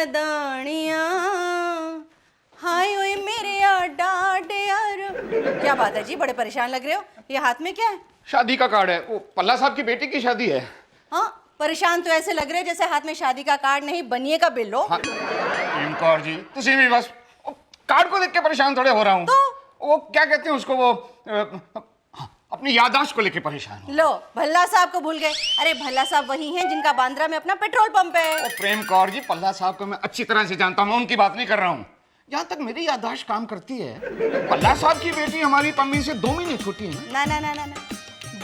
दानिया हाय ओए मेरे डाड यार। क्या बात है जी, बड़े परेशान लग रहे हो। ये हाथ में क्या है? शादी का कार्ड है, वो पल्ला साहब की बेटी की शादी है। हाँ, परेशान तो ऐसे लग रहे हो जैसे हाथ में शादी का कार्ड नहीं बनिए का बिल हो। हाँ, कौर जी तुसी भी बस कार्ड को देख के परेशान थोड़े हो रहा हूँ। तो वो क्या कहते हैं उसको, वो अपनी याददाश्त को लेके परेशान हो। लो भल्ला साहब को भूल गए। अरे भल्ला साहब वही हैं जिनका बांद्रा में अपना पेट्रोल पंप है। प्रेम कौर जी, पल्ला साहब को मैं अच्छी तरह से जानता हूँ, मैं उनकी बात नहीं कर रहा हूँ। जहाँ तक मेरी याददाश्त काम करती है, पल्ला साहब की बेटी हमारी पम्मी से 2 महीने छोटी है ना। ना ना ना ना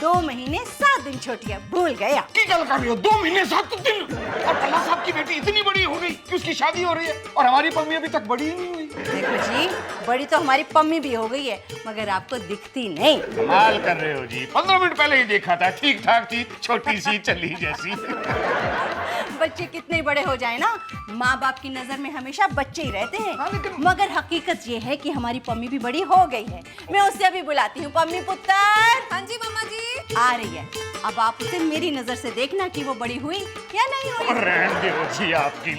2 महीने 7 दिन छोटी है, भूल गया। की गल कर रही हो? 2 महीने 7 दिन? और पल्ला साहब की बेटी इतनी बड़ी हो गई कि उसकी शादी हो रही है और हमारी पम्मी अभी तक बड़ी ही नहीं हुई। देखो जी, बड़ी तो हमारी पम्मी भी हो गई है मगर आपको दिखती नहीं। कमाल कर रहे हो जी, 15 मिनट पहले ही देखा था, ठीक ठाक थी, छोटी सी चली जैसी। बच्चे कितने बड़े हो जाए ना, माँ बाप की नजर में हमेशा बच्चे ही रहते हैं। हाँ, लेकिन मगर हकीकत ये है कि हमारी पम्मी भी बड़ी हो गई है। मैं उससे अभी बुलाती हूँ, पम्मी पुत्र। हाँ जी मम्मा जी। आ रही है। अब आप उसे मेरी नजर से देखना कि वो बड़ी हुई या नहीं हुई। रहने दो जी, आपकी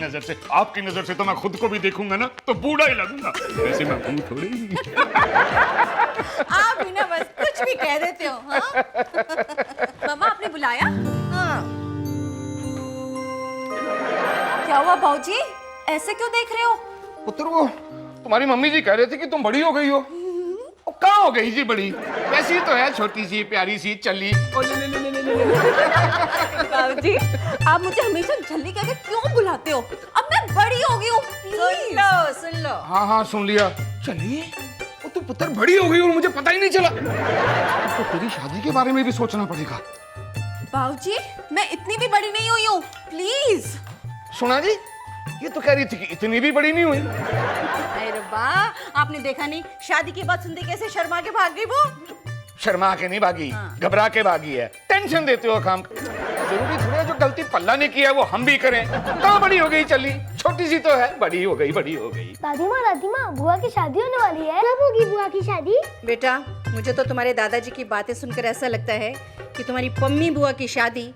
नजर से तो मैं खुद को भी देखूंगा ना तो बूढ़ा ही लगूंगा। वैसे मैं हूँ थोड़ी। आप भी ना बस कुछ भी कह देते हो। हाँ? मम्मा आपने बुलाया? हाँ। क्या हुआ भाऊजी, ऐसे क्यों देख रहे हो? पुत्र, वो तुम्हारी मम्मी जी कह रहे थे कि तुम बड़ी हो गई हो। कहाँ हो गई जी बड़ी? वैसी तो है, छोटी सी प्यारी सी चली। भाऊजी आप मुझे हमेशा झल्ली कहकर क्यों बुलाते हो? अब मैं बड़ी हो गई हूँ, सुन लो। हाँ सुन लिया। चलिए, वो तो पुत्र बड़ी हो गई और मुझे पता ही नहीं चला। तो तेरी शादी के बारे में भी सोचना पड़ेगा। भाऊजी मैं इतनी भी बड़ी नहीं हुई हूँ, प्लीज। सुना जी, ये तो कह रही थी कि इतनी भी बड़ी नहीं हुई। अरे वाह, आपने देखा नहीं शादी की बात सुनते कैसे शर्मा के भाग गई वो। शर्मा के नहीं भागी, घबरा के भागी है। टेंशन देते हो काम। जरूरी थोड़ी है जो गलती पल्ला ने की है वो हम भी करें। कहाँ बड़ी हो गई चली, छोटी सी तो है, बड़ी हो गई। दादी माँ बुआ की शादी होने वाली है। कब होगी बुआ की शादी? बेटा, मुझे तो तुम्हारे दादाजी की बातें सुनकर ऐसा लगता है कि तुम्हारी पम्मी बुआ की शादी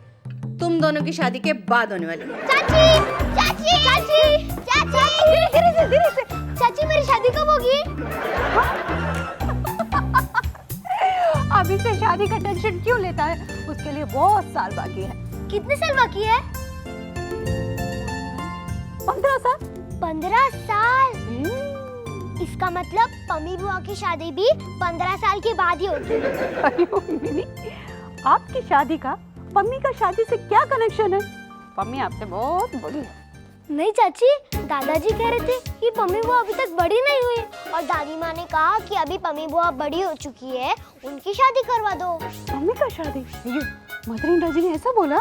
तुम दोनों की शादी के बाद होने वाली है। चाची मेरी शादी कब होगी? अभी से शादी का टेंशन क्यों लेता है? उसके लिए बहुत साल बाकी है। कितने साल बाकी है? 15 साल। 15 साल? इसका मतलब पम्मी बुआ की शादी भी 15 साल के बाद ही होगी। अयो मिनी, आपकी शादी का पम्मी का शादी से क्या कनेक्शन है? पम्मी आपसे बहुत बड़ी है। नहीं चाची, दादाजी कह रहे थे कि पम्मी बुआ अभी तक बड़ी नहीं हुई और दादी माँ ने कहा कि अभी पम्मी बुआ बड़ी हो चुकी है, उनकी शादी करवा दो। पम्मी का शादी? मदरिंदा जी ने ऐसा बोला?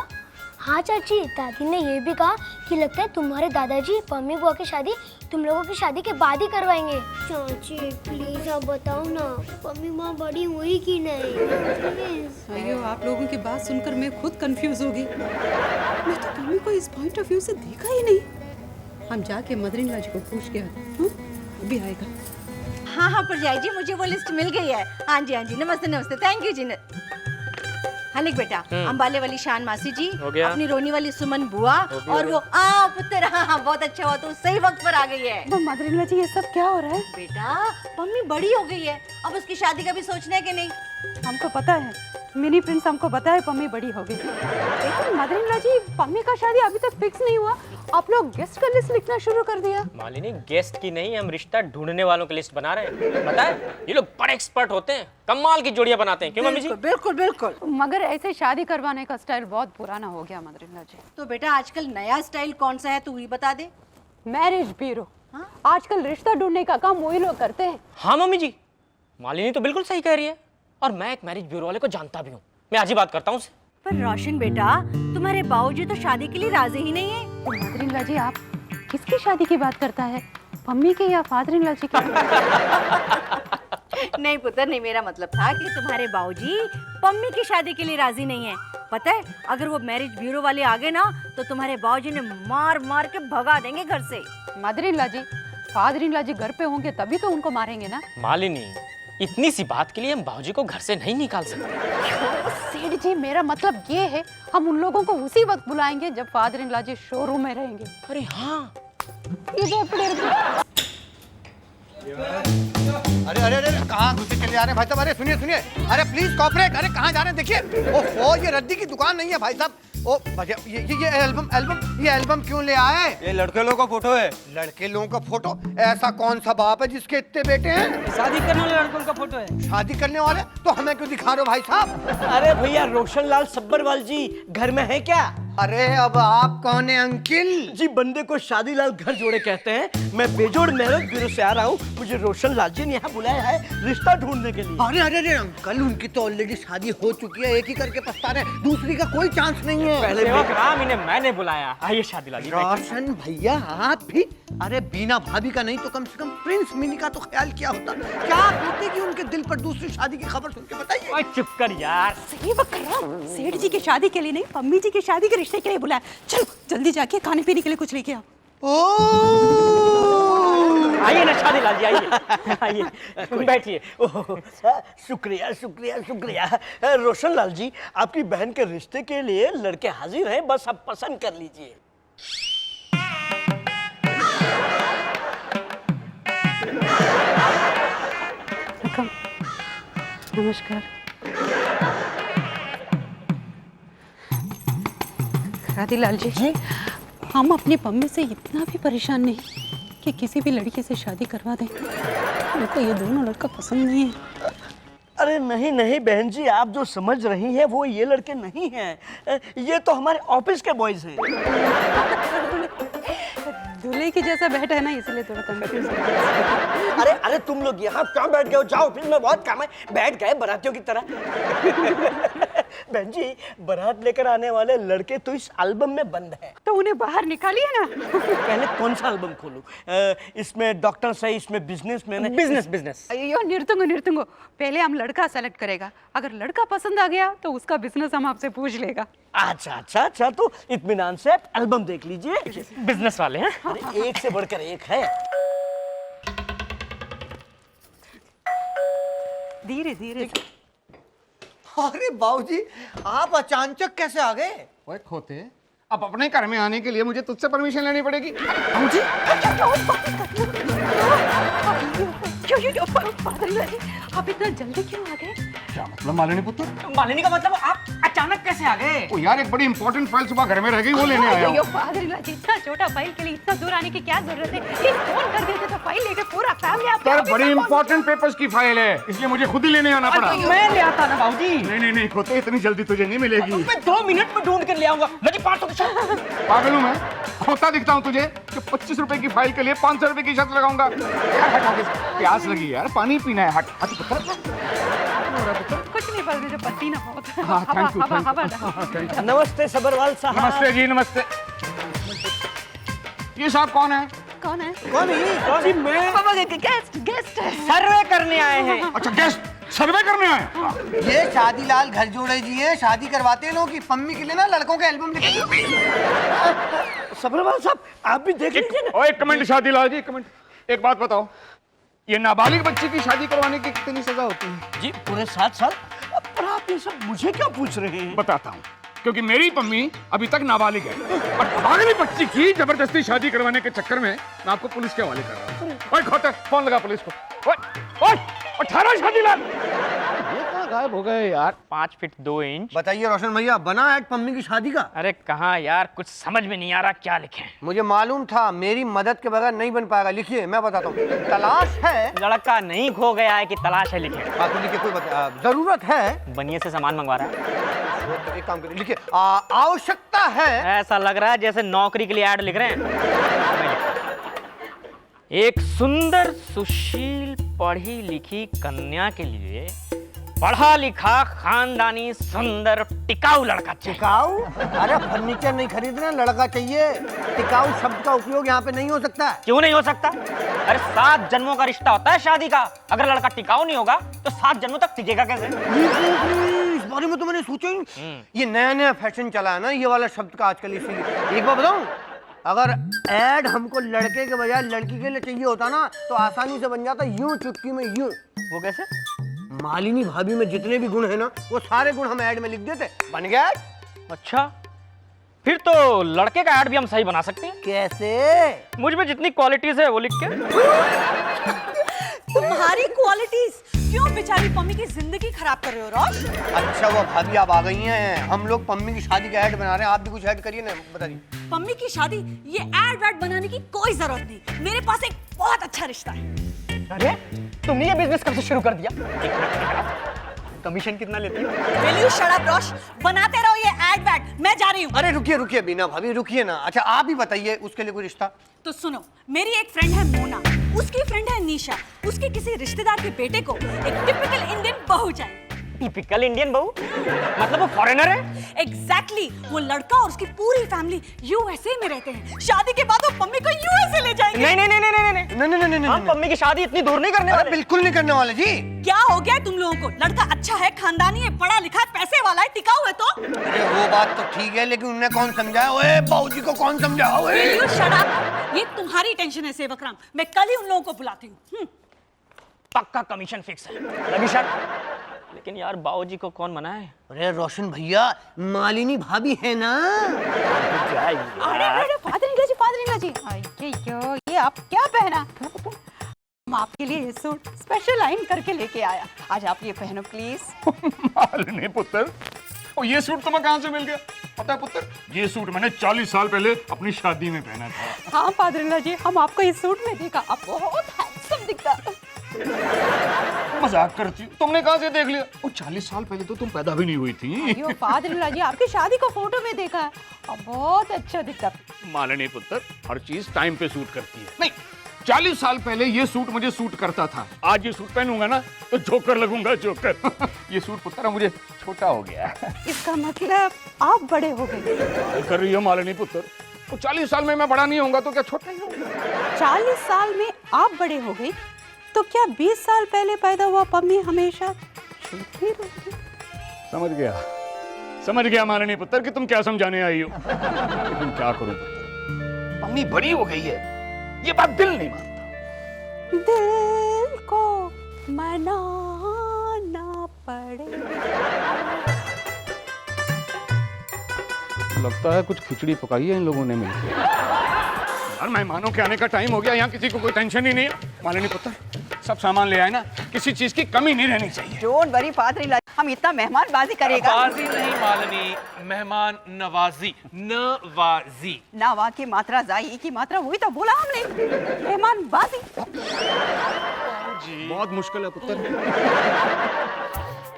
हाँ चाची, दादी ने ये भी कहा कि लगता है तुम्हारे दादाजी पम्मी बुआ की शादी तुम लोगों की शादी के बाद ही करवाएंगे। चाची प्लीज आप बताओ ना, पम्मी बुआ बड़ी हुई कि नहीं? प्लीज। अयो, आप लोगों की बात सुनकर मैं खुद कंफ्यूज हो गई। मैं तो पम्मी को इस पॉइंट ऑफ व्यू से देखा ही नहीं। हम जाके मदरिंदा जी को पूछ के आते हैं। अभी आएगा। हाँ परजाई जी, मुझे वो लिस्ट मिल गई है। हाँ जी नमस्ते, थैंक यू जी। हाँ लिख बेटा, अंबाले वाली शान मासी जी, अपनी रोनी वाली सुमन बुआ और वो पुत्र। हाँ बहुत अच्छा हुआ, तो सही वक्त पर आ गई है। तो मदरिंदा जी ये सब क्या हो रहा है? बेटा पम्मी बड़ी हो गई है, अब उसकी शादी का भी सोचना है कि नहीं? हमको पता है, मिनी प्रिंस हमको पता है पम्मी बड़ी हो गई, लेकिन मदरिंदा जी पम्मी का शादी अभी तक फिक्स नहीं हुआ। आप लोग गेस्ट का लिस्ट लिखना शुरू कर दिया। मालिनी, गेस्ट की नहीं, हम रिश्ता ढूंढने वालों की लिस्ट बना रहे हैं। पता है, ये लोग बड़े एक्सपर्ट होते हैं, कमाल की जोड़ियां बनाते हैं। क्यों मम्मी जी? बिल्कुल। मगर ऐसे शादी करवाने का स्टाइल बहुत पुराना हो गया मदरिंदा जी। तो बेटा आजकल नया स्टाइल कौन सा है, तू ही बता दे। Marriage bureau. आजकल रिश्ता ढूंढने का काम वही लोग करते हैं। हाँ मम्मी जी, मालिनी तो बिल्कुल सही कह रही है, और मैं एक मैरिज ब्यूरो वाले को जानता भी हूँ। मैं आज ही बात करता हूँ उससे। पर रोशन बेटा, तुम्हारे बाबूजी तो शादी के लिए राजी ही नहीं है। तो मदरिंदा जी आप किसकी शादी की बात करता है, पम्मी के या फादर-इन-लॉ जी की? नहीं पुत्र नहीं, मेरा मतलब था कि तुम्हारे बाबूजी पम्मी की शादी के लिए राजी नहीं है। पता है, अगर वो मैरिज ब्यूरो वाले आ गए ना तो तुम्हारे बाबूजी ने मार मार के भगा देंगे घर से। मदर-इन-लॉ जी, फादर-इन-लॉ जी घर पे होंगे तभी तो उनको मारेंगे ना। मालिनी, इतनी सी बात के लिए हम बाबूजी को घर से नहीं निकाल सकते। सेठ जी, मेरा मतलब ये है, हम उन लोगों को उसी वक्त बुलाएंगे जब फादर-इन-लॉ जी शोरूम में रहेंगे। अरे हाँ, अरे अरे अरे कहाँ घुसे चले जा रहे हैं भाई साहब? अरे सुनिए सुनिए, अरे प्लीज कॉपरेट। अरे कहाँ जा रहे हैं? देखिए ओहो, ये रद्दी की दुकान नहीं है भाई साहब। ओ भैया, ये एल्बम क्यों ले आए? ये लड़के लोगों का फोटो है। लड़के लोगों का फोटो? ऐसा कौन सा बाप है जिसके इतने बेटे हैं? शादी करने वाले लड़कों का फोटो है। शादी करने वाले तो हमें क्यों दिखा रहे हो भाई साहब? अरे भैया, रोशन लाल सब्बरवाल जी घर में है क्या? अरे अब आप कौन है अंकिल? जी, बंदे को शादी लाल घर जोड़े कहते हैं। मैं बेजोड़ मैरिज ब्यूरो से आ रहा हूँ। मुझे रोशन लाल जी ने यहाँ बुलाया है रिश्ता ढूंढने के लिए। अरे अरे अरे अंकल, उनकी तो ऑलरेडी शादी हो चुकी है, एक ही करके पछता रहे, दूसरी का कोई चांस नहीं है। पहले सेवक राम, इन्हें मैंने बुलाया। आइए शादी लाल जी। रोशन भैया आप भी? अरे बीना भाभी का नहीं तो कम से कम प्रिंस मिनी का तो ख्याल किया होता। क्या बीतेगी उनके दिल पर दूसरी शादी की खबर सुन के, बताइए। ओए चुप कर यार। सेवक राम सेठ जी की शादी के लिए नहीं, पम्मी जी की शादी के रिश्ते के लिए बुलाया। चलो जल्दी जाके खाने पीने के लिए कुछ लेके आओ। आइए ना शादी लाल जी, आइए आइए बैठिए। शुक्रिया शुक्रिया शुक्रिया। रोशन लाल जी, आपकी बहन के रिश्ते के लिए लड़के हाजिर हैं, बस आप पसंद कर लीजिए। नमस्कार। राधीलाल जी, हम अपनी पम्मी से इतना भी परेशान नहीं कि किसी भी लड़की से शादी करवा दें। मेरे को ये दोनों लड़का पसंद नहीं है। अरे नहीं नहीं बहन जी, आप जो समझ रही हैं वो ये लड़के नहीं हैं। ये तो हमारे ऑफिस के बॉयज हैं। दूल्हे की जैसा बैठा है ना, इसलिए थोड़ा कंफ्यूज। अरे अरे तुम लोग यहाँ क्यों बैठ गए हो? जाओ, ऑफिस में बहुत काम है। बैठ गए बारातियों की तरह। बहन जी, बारात लेकर आने वाले लड़के तो इस एल्बम में बंद है। तो उन्हें बाहर निकालिए ना। पहले कौन सा एल्बम खोलूं? इसमें डॉक्टर्स है, इसमें बिजनेसमैन है। बिजनेस। अयो निर्तुंगो, पहले हम लड़का सेलेक्ट करेगा। अगर लड़का पसंद आ गया तो उसका बिजनेस हम आपसे पूछ लेगा। अच्छा अच्छा अच्छा, तो इत्मीनान से आप एल्बम देख लीजिए। बिजनेस वाले हैं। अरे एक से बढ़कर एक है। धीरे धीरे। अरे बाबूजी, आप अचानक कैसे आ गए? ओए खोते, अब अपने घर में आने के लिए मुझे तुझसे परमिशन लेनी पड़ेगी। क्यों आप इतना जल्दी क्यों आ गए? क्या मतलब मालिनी पुत्र? मालिनी का मतलब आप अचानक कैसे आ गए? ओ यार, एक बड़ी इंपॉर्टेंट फाइल सुबह घर में रह गई, वो लेने आया हूँ। इतना छोटा फाइल के लिए इतना दूर आने की क्या जरूरत है? ये फोन कर देते तो फाइल लेके पूरा फैमिली आपके सर, ऑफिस बड़ी में इंपॉर्टेंट पेपर्स की फाइल है, इसलिए मुझे खुद ही लेने आना पड़ा। मैं ले आता ना बाबूजी। नहीं खोते, इतनी जल्दी तुझे नहीं मिलेगी। मैं 2 मिनट में ढूंढ कर ले आऊंगा। लगी 500 की शर्त। पागल हूँ मैं? खोता दिखता हूँ तुझे कि 25 रुपए की फाइल के लिए 500 रुपए की शर्त लगाऊंगा? यार हट आगे से, प्यास लगी यार, पानी पीना है। हट हट कुछ नहीं, बस मुझे पसीना बहुत। हाँ, थैंक यू। नमस्ते सब्बरवाल साहब। नमस्ते जी, नमस्ते। ये साहब कौन है? कौन है? कौन है? जी मैं गेस्ट है। सर्वे करने आए हैं। अच्छा, गेस्ट सर्वे करने आए। ये शादी लाल घर जोड़े जी हैं, शादी करवाते हैं लोगों की। पम्मी के लिए ना लड़कों के एल्बम लिखे। सब्बरवाल साहब, आप भी देख लीजिए ना। एक कमेंट शादीलाल जी, कमेंट। एक बात बताओ, ये नाबालिग बच्ची की शादी करवाने की कितनी सजा होती है? जी पूरे 7 साल। पर आप ये सब मुझे क्यों पूछ रहे हैं? बताता हूँ, क्योंकि मेरी पम्मी अभी तक नाबालिग है और नाबालिग बच्ची की जबरदस्ती शादी करवाने के चक्कर में मैं आपको पुलिस के हवाले कर रहा हूँ। ओए खोते, फोन लगा पुलिस को। ओए 18 शादीलाल, ये कहाँ गायब हो गए यार? 5 फीट 2 इंच। बताइए रोशन भैया, बना है पम्मी की शादी का? अरे कहाँ यार, कुछ समझ में नहीं आ रहा क्या लिखें। मुझे मालूम था मेरी मदद के बगैर नहीं बन पाएगा। लिखिए, मैं बताता हूँ। तलाश है। लड़का नहीं खो गया है कि तलाश है, लिखे। हाँ तो लिखिए, कोई जरूरत है। बनिए से सामान मंगवा रहा है। एक काम करिए, लिखिए आवश्यकता है। ऐसा लग रहा है जैसे नौकरी के लिए ऐड लिख रहे हैं। एक सुंदर सुशील पढ़ी लिखी कन्या के लिए पढ़ा लिखा खानदानी सुंदर टिकाऊ लड़का चाहिए। टिकाऊ? अरे फर्नीचर नहीं खरीदना, लड़का चाहिए। टिकाऊ शब्द का उपयोग यहाँ पे नहीं हो सकता। क्यों नहीं हो सकता? अरे 7 जन्मों का रिश्ता होता है शादी का। अगर लड़का टिकाऊ नहीं होगा तो 7 जन्मों तक टिकेगा कैसे? इस बारे में तो मैंने सोचा ही नहीं। ये नया नया फैशन चला है ना ये वाला शब्द का आजकल। इसीलिए एक बार बताऊं, अगर ऐड हमको लड़के के बजाय लड़की के लिए चाहिए होता ना तो आसानी से बन जाता, यूं चुटकी में यूं। वो कैसे? मालिनी भाभी में जितने भी गुण है ना वो सारे गुण हम ऐड में लिख देते, बन गया। अच्छा, फिर तो लड़के का ऐड भी हम सही बना सकते हैं। कैसे? मुझ में जितनी क्वालिटीज है वो लिख के। तुम्हारी क्वालिटीज क्यों बेचारी पम्मी की जिंदगी खराब कर रहे हो रोश? अच्छा वो भाभी आप आ गई हैं, हम लोग पम्मी की शादी का ऐड बना रहे हैं, आप भी कुछ ऐड करिए ना, बताइए। पम्मी की शादी, ये ऐड वैड बनाने की कोई जरूरत नहीं, मेरे पास एक बहुत अच्छा रिश्ता है। अरे तुमने ये बिजनेस कब से शुरू कर दिया? कमीशन कितना लेती हो? Will you shut up, रोश? बनाते रहो ये ऐड वैड, मैं जा रही हूँ। अरे रुकिए रुकिए बीना भाभी, रुकिए ना। अच्छा आप ही बताइए, उसके लिए कोई रिश्ता? तो सुनो, मेरी एक फ्रेंड है मोना, उसकी फ्रेंड है निशा, उसके किसी रिश्तेदार के बेटे को एक टिपिकल इंडियन बहू चाहिए। टिपिकल इंडियन बहू? मतलब वो फॉरेनर है? एग्जैक्टली वो लड़का और उसकी पूरी फैमिली यूएसए में रहते हैं। शादी के बाद वो पम्मी को यूएसए ले जाएंगे। नहीं नहीं नहीं नहीं नहीं नहीं नहीं नहीं नहीं हम पम्मी की शादी इतनी दूर नहीं करने अरे वाले। बिल्कुल नहीं करने वाले जी। क्या हो गया है तुम लोगों को? लड़का अच्छा है, खानदानी है, पढ़ा लिखा है, पैसे वाला है, टिकाऊ है तो? अरे वो बात तो ठीक है, लेकिन उन्हें कौन समझाया? ओए बाबूजी को कौन समझाया? ओए Will you shut up? ये तुम्हारी टेंशन है सेवक राम, मैं कल ही उन लोगों को बुलाती हूँ। पक्का कमीशन फिक्स है। लगी शर्ट। लेकिन यार बाबूजी को कौन मनाए? अरे रोशन भैया, मालिनी भाभी है ना। अरे फादर जी, ये आप क्या पहना? हम आपके लिए ये सूट स्पेशल लाइन करके लेके आया, आज आप ये पहनो प्लीज। मालिनी पुत्र, और ये सूट तुम्हें कहाँ से मिल गया? पता है पुत्र, ये सूट मैंने 40 साल पहले अपनी शादी में पहना था। हाँ फादर जी, हम आपको इस सूट में देखा, आप बहुत हैंडसम दिखता। मजाक करती हूँ, तुमने कहाँ से देख लिया? वो 40 साल पहले तो तुम पैदा भी नहीं हुई थी। अयो फादर जी, आपकी शादी को फोटो में देखा है, और बहुत अच्छा दिखता। मालिनी पुत्र, हर चीज टाइम पे सूट करती है। नहीं, 40 साल पहले ये सूट मुझे सूट करता था, आज ये सूट पहनूंगा ना तो जोकर लगूंगा, जोकर। ये सूट पुत्र मुझे छोटा हो गया। इसका मतलब आप बड़े हो गए। क्या कर रही हो मालिनी पुत्र? तो 40 साल में मैं बड़ा नहीं होऊंगा तो क्या छोटा ही होऊंगा? 40 साल में आप बड़े हो गए, तो क्या 20 साल पहले पैदा हुआ पम्मी हमेशा छोटी रही? समझ गया मालिनी पुत्र कि तुम क्या समझाने आई हो। लेकिन क्या करूं पुत्र, मम्मी बड़ी हो गई है, ये बात दिल नहीं मानता। दिल को मनाना पड़ेगा। लगता है कुछ खिचड़ी पकाई है इन लोगों ने मिलकर। यार मेहमानों के आने का टाइम हो गया, यहाँ किसी को कोई टेंशन ही नहीं है। मालिनी पुत्र, सब सामान ले आए ना, किसी चीज की कमी नहीं रहनी चाहिए। डोंट वरी फादर, हम इतना मेहमानबाजी करेगा। बाजी नहीं मालिनी, मेहमान नवाजी, नवाजी। नावा की मात्रा जाई की मात्रा, वही तो बोला हमने, मेहमानबाजी। बहुत मुश्किल है पुत्र।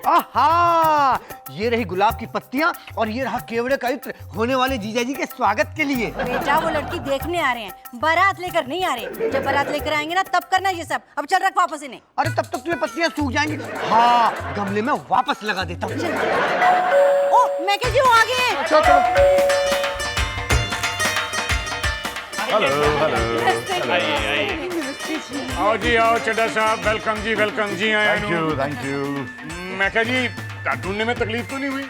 आहा, ये रही गुलाब की पत्तियां और ये रहा केवड़े का इत्र होने वाले जीजा जी के स्वागत के लिए। बेटा वो लड़की देखने आ रहे हैं, बारात लेकर नहीं आ रहे। जब बारात लेकर आएंगे ना तब करना ये सब। अब चल रख वापस इन्हें। अरे तब तक तुम्हें पत्तियां सूख जाएंगी। हाँ, गमले में वापस लगा देता हूँ। ओ मैं क्या हूँ आगे। आओ जी आओ, चड्ढा साहब, वेलकम जी, वेलकम जी। Thank you. मैं कहा जी, ढूंढने में तकलीफ तो नहीं हुई?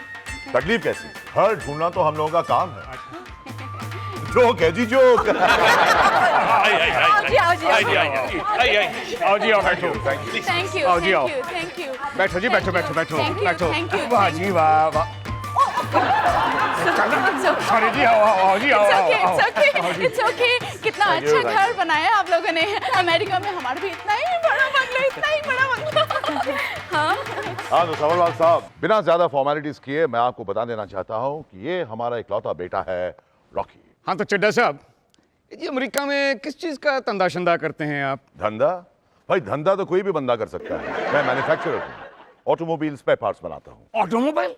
तकलीफ कैसी? हर ढूंढना तो हम लोगों का काम है। जोक है जी, जोक। आओ जी आओ, बैठो। थैंक यू, आओ जी, आओ। Thank you. बैठो जी, बैठो बैठो बैठो Thank you, बैठो। thank you, वाह जी वाह वाह। सॉरी जी, आओ आओ जी, आओ आओ आओ जी। It's okay. कितना अच्छा घर बनाया आप लोगों ने। अमेरिका में हमारा भी इतना ही बड़ा बंगला, इतना ही बड़ा बंगला। हाँ हाँ तो सवाल साहब, बिना ज्यादा फॉर्मेलिटीज किए मैं आपको बता देना चाहता हूँ कि ये हमारा इकलौता बेटा है रॉकी। हाँ तो चड्ढा साहब, ये अमेरिका में किस चीज का धंधा शंदा करते हैं आप? धंधा? भाई धंधा तो कोई भी बंदा कर सकता है। मैं मैन्युफैक्चरर हूँ, ऑटोमोबाइल स्पेयर पार्ट्स बनाता हूँ। ऑटोमोबाइल?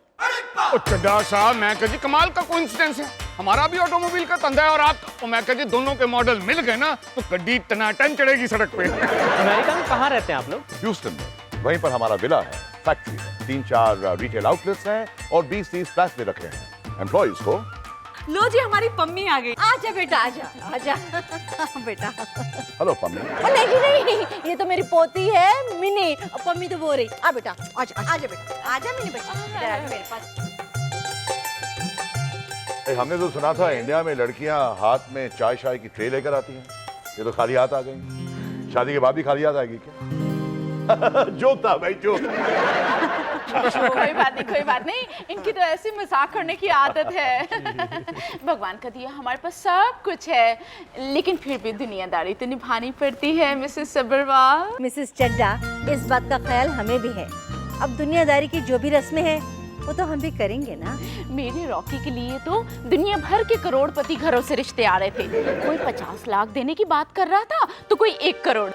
ओ चड्ढा साहब, मैं कह जी कमाल का कोइंसिडेंस है, हमारा भी ऑटोमोबाइल का धंधा है और आपका। मैं कह जी दोनों के मॉडल मिल गए ना तो गड्डी टनाटन चढ़ेगी सड़क पे। अमेरिका में कहाँ रहते हैं आप लोग? ह्यूस्टन में, वहीं पर हमारा विला है, फैक्ट्री है, 3-4 रिटेल आउटलेट्स हैं और 20-30 फ्लैट्स भी रखे हैं एम्प्लॉइज को। लो जी, हमारी पम्मी आ गई। आजा बेटा, आजा आजा बेटा। हेलो पम्मी। नहीं नहीं, ये तो मेरी पोती है मिनी। पम्मी तो वो रही। आ बेटा, आजा आजा बेटा, आजा मिनी बच्ची, इधर आ मेरे पास। हमने तो सुना था इंडिया में लड़कियां हाथ में चाय शाय की ट्रे लेकर आती हैं, ये तो खाली हाथ आ गई। शादी के बाद भी खाली हाथ आएगी क्या? जोक था भाई, जोक। कोई बात नहीं, इनकी तो ऐसी मजाक करने की आदत है। भगवान का दिया हमारे पास सब कुछ है, लेकिन फिर भी दुनियादारी तो निभानी पड़ती है मिसेस सब्रवाल। मिसेस चड्डा, इस बात का ख्याल हमें भी है। अब दुनियादारी की जो भी रस्में हैं वो तो हम भी करेंगे ना। मेरे रॉकी के लिए तो दुनिया भर के करोड़पति घरों से रिश्ते आ रहे थे। कोई 50 लाख देने की बात कर रहा था तो कोई 1 करोड़।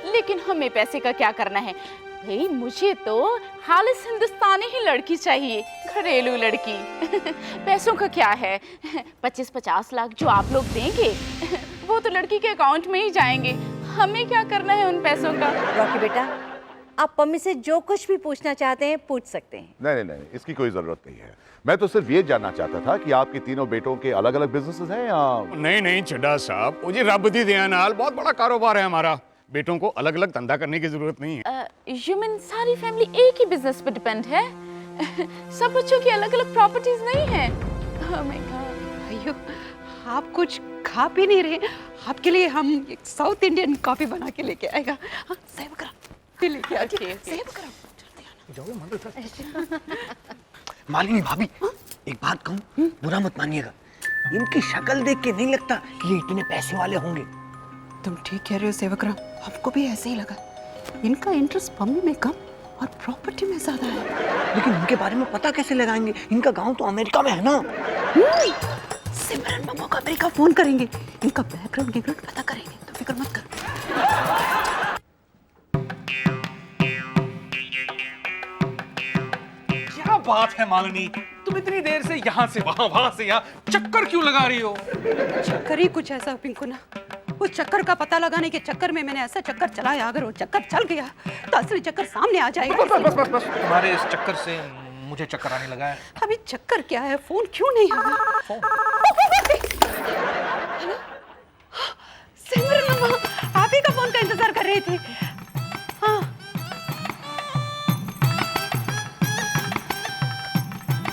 लेकिन हमें पैसे का क्या करना है भाई, मुझे तो खालिस हिंदुस्तानी ही लड़की चाहिए, घरेलू लड़की। पैसों का क्या है, 25-50 लाख जो आप लोग देंगे वो तो लड़की के अकाउंट में ही जाएंगे। हमें क्या करना है उन पैसों का। रॉकी बेटा, आप पम्मी से जो कुछ भी पूछना चाहते हैं पूछ सकते हैं। नहीं, इसकी कोई जरूरत नहीं है। मैं तो सिर्फ ये जानना चाहता था कि आपके तीनों बेटों के अलग अलग बिजनेसेस हैं या नहीं चड्डा साहब, वो जी रब दी दया नाल बहुत बड़ा कारोबार है हमारा। बेटों को अलग अलग धंधा करने की जरूरत नहीं है। ह्यूमन सारी फैमिली एक ही बिजनेस पर डिपेंड है। सब बच्चों की अलग अलग प्रॉपर्टीज नहीं है। Oh my God। अयो, आप कुछ खा पी नहीं रहे, आपके लिए हम एक साउथ इंडियन कॉफी बना के लेके आएगा। हाँ, सेव करो, लेके आ सेव करो। मालिनी भाभी, एक बात कहूँ, बुरा मत मानिएगा, इनकी शक्ल देख के नहीं लगता कि ये इतने पैसे वाले होंगे। तुम ठीक कह रहे हो सेवकराम, हमको भी ऐसे ही लगा। इनका इंटरेस्ट पम्मी में कम और प्रॉपर्टी में ज्यादा है। लेकिन उनके बारे में पता कैसे लगाएंगे? इनका गांव तो अमेरिका में है ना। सिमरन मामा को अमेरिका फोन करेंगे, इनका बैकग्राउंड पता करेंगे, तो फिक्र मत करो। क्या बात है मालिनी, तुम इतनी देर से यहाँ से वहाँ, वहाँ से यहाँ चक्कर क्यों लगा रही हो? चक्कर ही कुछ ऐसा पिंकू ना, उस चक्कर का पता लगाने के चक्कर में मैंने ऐसा चक्कर चलाया, अगर वो चक्कर चल गया तो असली चक्कर सामने आ जाएगा। बस तुम्हारे इस चक्कर से मुझे चक्कर आने लगा है। अभी चक्कर क्या है, फोन क्यों नहीं आ रहा? हेलो, सिमरन मामा, आप ही का फोन का इंतजार कर रही थी। हाँ,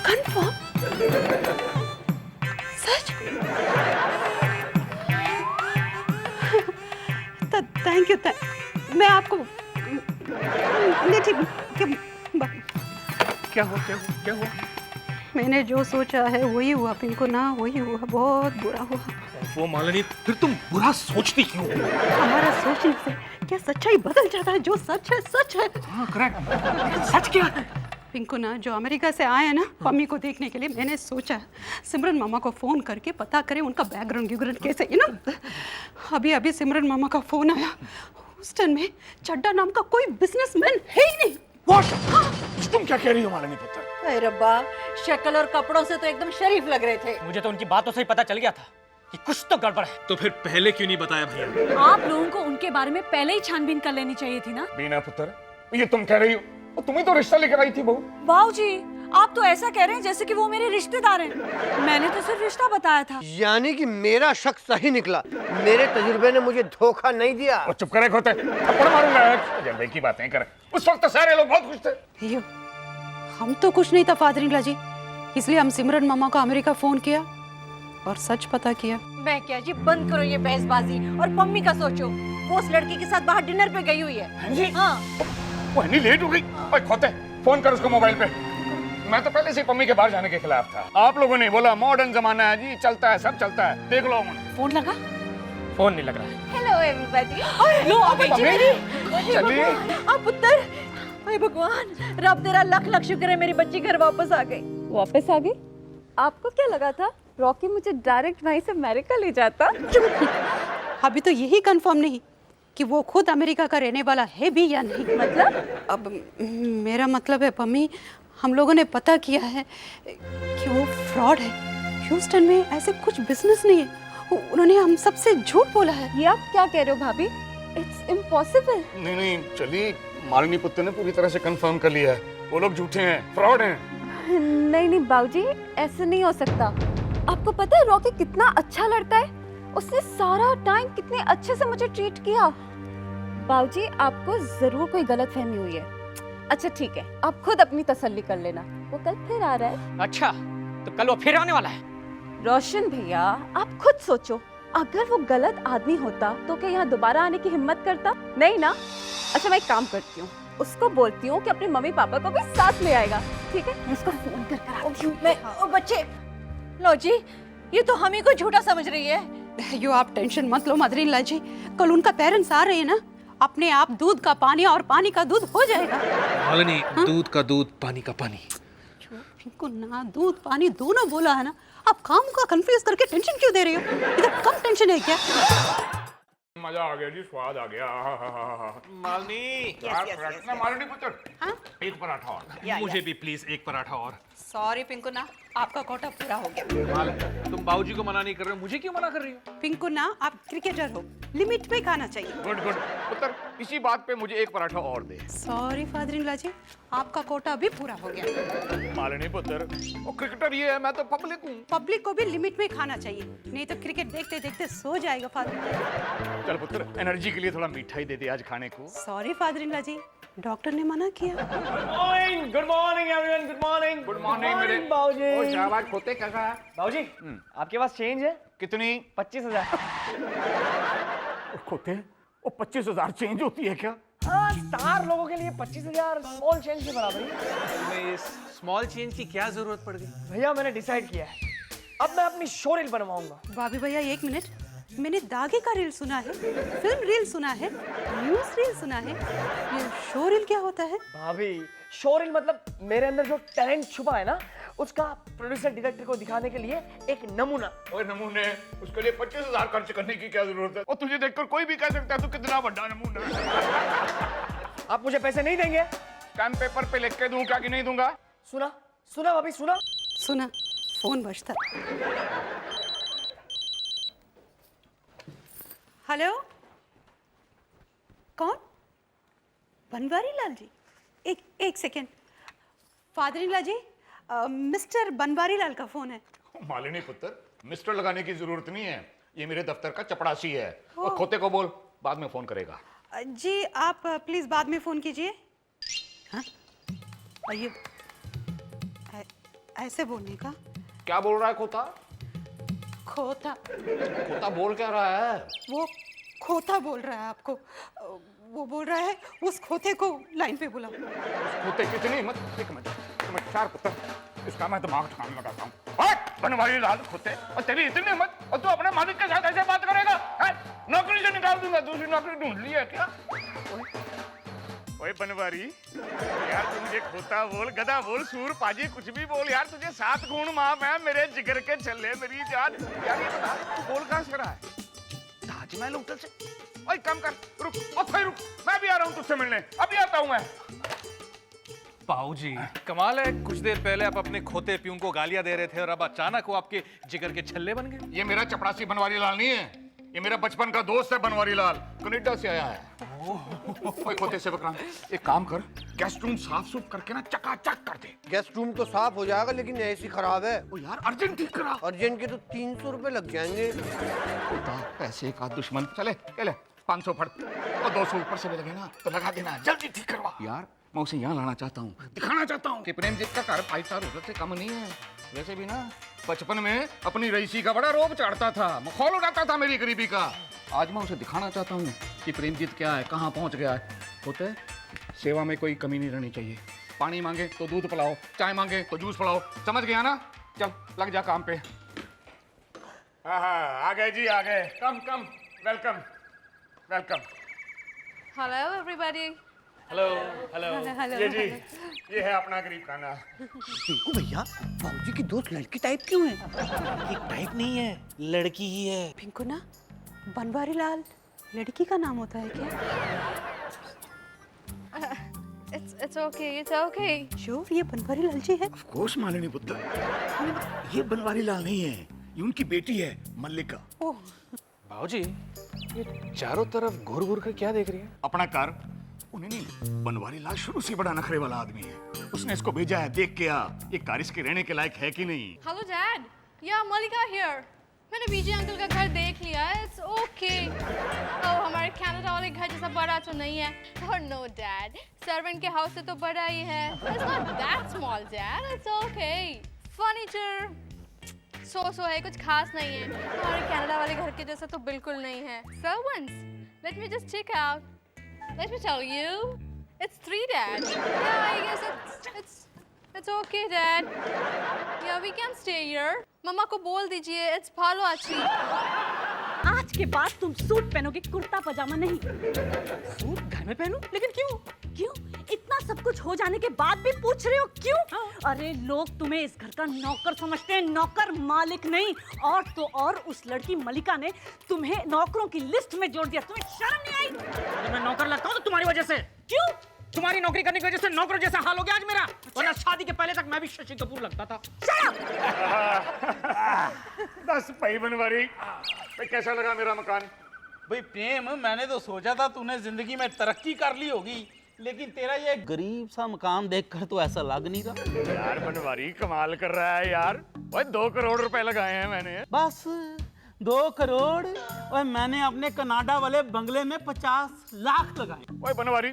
कंफर्म? सच? Thank you. मैं आपको नहीं, ठीक, क्या हुआ? मैंने जो सोचा है वही हुआ पिंकू ना, वही हुआ, बहुत बुरा हुआ। वो मालिनी, फिर तुम बुरा सोचती क्यों? हमारा सोचने से क्या सच्चाई बदल जाता है? जो सच है सच है। हाँ, करेक्ट। सच क्या है? पिंकू ना, जो अमेरिका से आए हैं ना पम्मी को देखने के लिए, मैंने सोचा सिमरन मामा को फोन करके पता करें उनका बैकग्राउंड कैसे है ना। अभी सिमरन मामा का फोन आया, ह्यूस्टन में चड्डा नाम का कोई बिजनेसमैन है ही नहीं। तुम क्या कह रही हो मालिनी पुत्र? अरे रब्बा, शक्ल और कपड़ों से तो एकदम शरीफ लग रहे थे। मुझे तो उनकी बातों से ही पता चल गया था कि कुछ तो गड़बड़ है। तो फिर पहले क्यों नहीं बताया भैया? आप लोगों को उनके बारे में पहले ही छानबीन कर लेनी चाहिए थी ना। बीना पुत्र, ये तुम कह रही हो, तुम्हें तो रिश्ता लेकर आई थी बहू। बाबू जी, आप तो ऐसा कह रहे हैं जैसे कि वो मेरे रिश्तेदार हैं। मैंने तो सिर्फ रिश्ता बताया था। यानी कि मेरा शक सही निकला, मेरे तजुर्बे ने मुझे धोखा नहीं दिया। और चुप करे खोते, थप्पड़ मारूंगा। जल्दी की बातें कर। उस वक्त तो सारे लोग बहुत खुश थे। हम तो कुछ नहीं था फादर-इन-लॉ जी, इसलिए हम सिमरन मामा को अमेरिका फोन किया और सच पता किया। मैं क्या जी, बंद करो ये बहसबाजी और पम्मी का सोचो। वो उस लड़की के साथ बाहर डिनर पे गई हुई है। हाँ, वो इतनी लेट हो गई। ओए खोते, फोन कर उसको मोबाइल पे। मैं तो पहले से पम्मी के बाहर जाने के खिलाफ था। आप लोगों ने बोला मॉडर्न जमाना है जी, चलता है, सब चलता है। देख लो। फोन लगा? फोन नहीं लग रहा है। Hello everybody. लो आ गई जी मेरी। चलिए। आप पुत्र, हे भगवान, रब तेरा लख लख शुक्र है मेरी बच्ची घर वापस आ गई। वापस आ गई? आपको क्या लगा था रॉकी मुझे डायरेक्ट वहीं से अमेरिका ले जाता? अभी तो यही कंफर्म नहीं कि वो खुद अमेरिका का रहने वाला है भी या नहीं। मतलब? अब मेरा मतलब है पम्मी, हम लोगों ने पता किया है कि वो फ्रॉड है। ह्यूस्टन में ऐसे कुछ बिजनेस नहीं है। उन्होंने हम सबसे झूठ बोला है। ये आप क्या कह रहे हो भाभी? It's impossible. नहीं, चलिए, मालिनी पुत्र ने पूरी तरह से कंफर्म कर लिया है, वो लोग झूठे हैं, फ्रॉड हैं। नहीं बाबूजी, ऐसे नहीं हो सकता। आपको पता है रॉकी कितना अच्छा लड़का है? उसने सारा टाइम कितने अच्छे से मुझे ट्रीट किया। बाबूजी, आपको जरूर कोई गलतफहमी हुई है। अच्छा ठीक है, आप खुद अपनी तसल्ली कर लेना, वो कल फिर आ रहा है। अच्छा, तो कल वो फिर आने वाला है? रोशन भैया, आप खुद सोचो, अगर वो गलत आदमी होता तो क्या यहाँ दोबारा आने की हिम्मत करता? नहीं ना। अच्छा, मैं एक काम करती हूँ, उसको बोलती हूँ कि अपने मम्मी पापा को भी साथ ले आएगा, ठीक है? मैं उसको फोन कर कर आती हूँ। ओ बच्चे, लो जी, ये तो हम ही को झूठा समझ रही है। यो आप टेंशन मत लो मदर इन लॉ जी, कल उनका पेरेंट्स आ रहे हैं ना, अपने आप दूध का पानी और पानी का दूध हो जाएगा। मालिनी, दूध का दूध, पानी का पानी। पिंकू ना, दूध पानी दोनों बोला है ना, आप काम का कंफ्यूज करके टेंशन क्यों दे रही हो? इधर कम टेंशन है क्या? मजा आ गया जी, स्वाद आ गया। मालिनी, मालिनी पुत्र, एक पराठा और। मुझे भी प्लीज एक पराठा और। सॉरी पिंकू ना, आपका कोटा पूरा हो गया। तुम बाबूजी को मना नहीं कर रहे हो, मुझे क्यों मना कर रही हो? पिंकू ना, आप क्रिकेटर हो, लिमिट में खाना चाहिए। गुड गुड पुत्र, इसी बात पे मुझे एक पराठा और दे। सॉरी फादर इन लॉ जी, आपका कोटा भी पूरा हो गया। मालिनी पुत्र, वो क्रिकेटर ये है, मैं तो पब्लिक हूँ। पब्लिक को भी लिमिट में खाना चाहिए, नहीं तो क्रिकेट देखते देखते सो जाएगा फादर। चल पुत्र, एनर्जी के लिए थोड़ा मिठाई दे दे आज खाने को। सॉरी फादर इन लॉ जी, डॉक्टर ने मना किया। Good morning everyone, good morning. Good morning मेरे बाबूजी। ओ शाबाश, खोते कैसा है? बाबूजी, आपके पास चेंज है? कितनी? 25,000। खोते, वो 25,000 चेंज होती है क्या? हाँ, स्टार लोगों के लिए 25,000 स्मॉल चेंज के बराबर है। तुम्हें इस स्मॉल चेंज की क्या जरूरत पड़ गई? भैया मैंने डिसाइड किया है, अब मैं अपनी शो रील बनवाऊंगा। भाभी भैया एक मिनट, मैंने दागे का रील सुना है, फिल्म रील सुना है, न्यूज रील सुना है, ये शो रील क्या होता है? भाभी, शो रील मतलब मेरे अंदर जो टैलेंट छुपा है ना, उसका प्रोड्यूसर डायरेक्टर को दिखाने के लिए एक नमूना। ओए नमूने, उसके लिए 25,000 खर्च करने की क्या जरूरत है? और तुझे देखकर कोई भी कह सकता है तू कितना बड़ा नमूना है। आप मुझे पैसे नहीं देंगे? स्टैम्प पेपर पे लिख के दूं क्या कि नहीं दूंगा? सुना सुना भाभी, सुना सुना, फोन बजता। हेलो, कौन? बनवारी लाल जी? एक second, father in law ji, mister Banwari Lal का फोन है। मालिनी पुत्र, मिस्टर लगाने की जरूरत नहीं है, ये मेरे दफ्तर का चपड़ासी है। और खोते को बोल, बाद में फोन करेगा। जी आप प्लीज बाद में फोन कीजिए। हाँ, आइए, ऐसे बोलने का? क्या बोल रहा है खोता? खोता? खोता बोल क्या रहा है? वो खोता बोल रहा है आपको, वो बोल रहा है उस खोते को लाइन पे बुलाओ। खोते कितनी हिम्मत? एक मिनट चार पुत्र, इसका मैं दिमाग ठिकाने लगाता हूँ। बनवारी लाल खोते, और तेरी इतनी हिम्मत, और तू अपने मालिक के साथ ऐसे बात करेगा? नौकरी से निकाल दूंगा, दूसरी नौकरी ढूंढ ली है क्या? ओए बनवारी, यार तू मुझे खोता बोल, गधा बोल, सूर पाजी, कुछ भी बोल यार, तुझे 7 गुण माफ है, मेरे जिगर के छल्ले, मेरी जान। यार ये बता, तू बोल कहाँ से रहा है? ताजमहल होटल से? ओए कम कर, रुक, और फिर रुक, मैं भी आ रहा हूँ तुझसे मिलने, अभी आता हूँ मैं। बाबूजी, कमाल है, कुछ देर पहले आप अपने खोते प्यून को गालियां दे रहे थे और अब अचानक वो आपके जिगर के छल्ले बन गए। ये मेरा चपरासी बनवारी लाल नहीं है, ये मेरा बचपन का दोस्त है बनवारी लाल, कनाडा से आया है। ओए खोते से बकरा, एक काम कर, गेस्ट रूम साफ सुफ करके ना चकाचक कर दे। गेस्ट रूम तो साफ हो जाएगा, लेकिन एसी खराब है। ओ यार अर्जेंट ठीक करा। अर्जेंट के तो 300 रुपए लग जाएंगे। पैसे का दुश्मन, चले ले 500 फट, और 200 ऊपर से भी लगे ना तो लगा देना, जल्दी ठीक करवा। यार मैं उसे यहाँ लाना चाहता हूँ, दिखाना चाहता हूँ कि प्रेमजीत का घर 5 स्टार होटल से कम नहीं है। वैसे भी ना बचपन में अपनी रईसी का बड़ा रोब चढ़ता था, मखौल उड़ाता था मेरी गरीबी का। आज मैं उसे दिखाना चाहता हूँ कि प्रेमजीत क्या है, कहाँ पहुँच गया है। होते सेवा में कोई कमी नहीं रहनी चाहिए। पानी मांगे तो दूध पिलाओ, चाय मांगे तो जूस पिलाओ, समझ गया ना? चल लग जा काम पे। आ गए जी, आ गए। Come come, welcome welcome. Hello everybody. Hello hello. ये जी, ये है अपना गरीब खाना। टिंकू भैया, बाबूजी की दोस्त लड़की टाइप क्यों है? एक टाइप नहीं है, लड़की ही है। पिंकू ना, बनवारी लाल लड़की का नाम होता है क्या? It's okay. जो ये बनवारी लाल जी है? ऑफ कोर्स मालिनी पुत्र, ये बनवारी लाल नहीं है, ये उनकी बेटी है मल्लिका। ओह, बाबूजी, ये चारों तरफ घूर घूर कर क्या देख रही है? अपना कर। उन्हें नहीं, बनवारी लाल शुरू से बड़ा नखरे वाला आदमी है, उसने इसको भेजा है, देख के आ, ये कार इसके रहने के लायक है कि नहीं। Hello Dad. Yeah, Malika here. मैंने बीजे अंकल का घर देख लिया है, it's okay. हमारे कनाडा वाले घर जैसा बड़ा तो नहीं है। Oh no Dad, सर्वेंट के हाउस से तो बड़ा ही है। It's not that small Dad, it's okay. Furniture so है, कुछ खास नहीं है। हमारे कनाडा वाले घर के जैसा तो बिल्कुल नहीं है। Servants, let me just check out. Let me tell you, It's 3, Dad. Yeah, I guess it's okay, Dad. Yeah, we can stay here. मम्मा को बोल दीजिए, it's भालो अच्छी. आज के बाद तुम सूट पहनोगे, कुर्ता पजामा नहीं। सूट घर में पहनूं? लेकिन क्यों? क्यों? इतना सब कुछ हो जाने के बाद भी पूछ रहे हो क्यों? अरे लोग तुम्हें इस घर का नौकर समझते हैं, नौकर मालिक नहीं। और तो और उस लड़की मलिका ने तुम्हें नौकरों की लिस्ट में जोड़ दिया। तुम्हें शर्म नहीं आई? मैं नौकर लगता हूँ तो तुम्हारी वजह से। क्यों? तुम्हारी नौकरी करने की वजह से नौकर जैसा हाल हो गया आज मेरा। वरना शादी के पहले तक मैं भी शशि कपूर लगता था। बस भाई बनवारी, भाई कैसा लगा मेरा मकान? भाई प्रेम, मैंने तो सोचा था तूने जिंदगी में तरक्की कर ली होगी, लेकिन तेरा ये गरीब सा मकान देखकर तो ऐसा लग नहीं रहा। यार बनवारी कमाल कर रहा है यार। भाई 2 करोड़ रुपए लगाए हैं मैंने। बस 2 करोड़? और मैंने अपने कनाडा वाले बंगले में 50 लाख लगाए। ओए बनवारी,